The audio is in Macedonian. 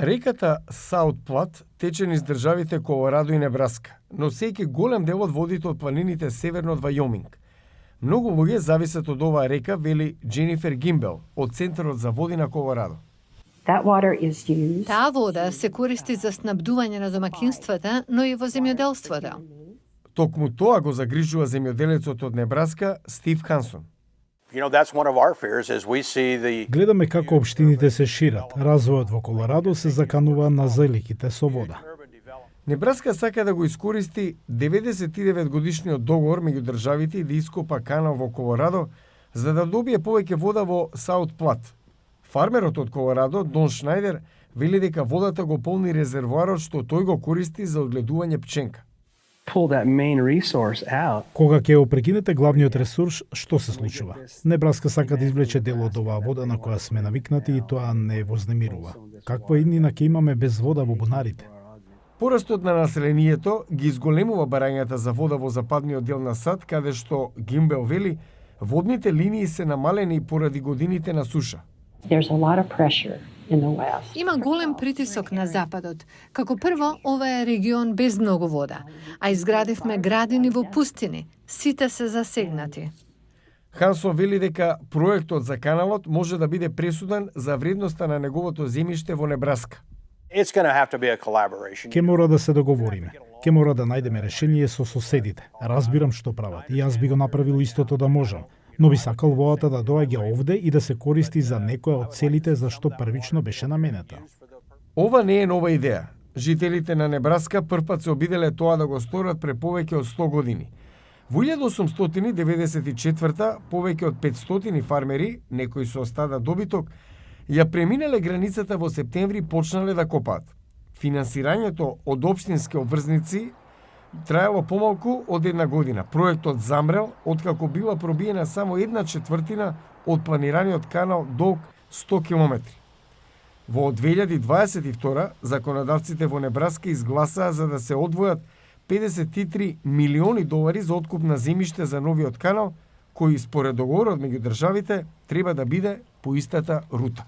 Реката Саут Плат тече низ државите Колорадо и Небраска, носејќи голем дел од водите од планините северно од Вајоминг. Многу луѓе зависат од оваа река, вели Дженифер Гимбел од Центарот за води на Колорадо. Таа вода се користи за снабдување на домакинствата, но и во земјоделството. Токму тоа го загрижува земјоделецот од Небраска Стив Хансон. Гледаме како општините се шират. Развојот во Колорадо се заканува на заликите со вода. Небраска сака да го искористи 99 годишниот договор меѓу државите и да ископа канал во Колорадо за да добие повеќе вода во Саут Плат. Фармерот од Колорадо, Дон Шнајдер, вели дека водата го полни резервоарот што тој го користи за одгледување пченка. Кога ќе опрекинете главниот ресурс, што се случува? Небраска сака да извлече дел од оваа вода на која сме навикнати и тоа не вознемирува. Каква иднина ќе имаме без вода во бунарите? Порастот на населението ги изголемува барањата за вода во западниот дел на САД, каде што Гимбел вели, водните линии се намалени поради годините на суша. Има голем притисок на западот. Како прво, ова е регион без многу вода, а изградивме градини во пустини. Сите се засегнати. Хансон вели дека проектот за каналот може да биде пресуден за вредноста на неговото земјиште во Небраска. Ке мора да се договориме. Ке мора да најдеме решение со соседите. Разбирам што прават и јас би го направил истото да можам. Но би сакал водата да доаѓа овде и да се користи за некоја од целите за што првично беше наменета. Ова не е нова идеја. Жителите на Небраска првпат се обиделе тоа да го сторат пред повеќе од 100 години. Во 1894 повеќе од 500 фармери, некои со стада добиток, ја преминале границата во септември и почнале да копаат. Финансирањето од општински обврзници траело помалку од една година. Проектот замрел откако била пробиена само 1/4 од планираниот канал долг 100 километри. Во 2022 законодавците во Небраска изгласаа за да се одвојат 53 милиони долари за откуп на земјиште за новиот канал, кој според договорот меѓу државите треба да биде по истата рута.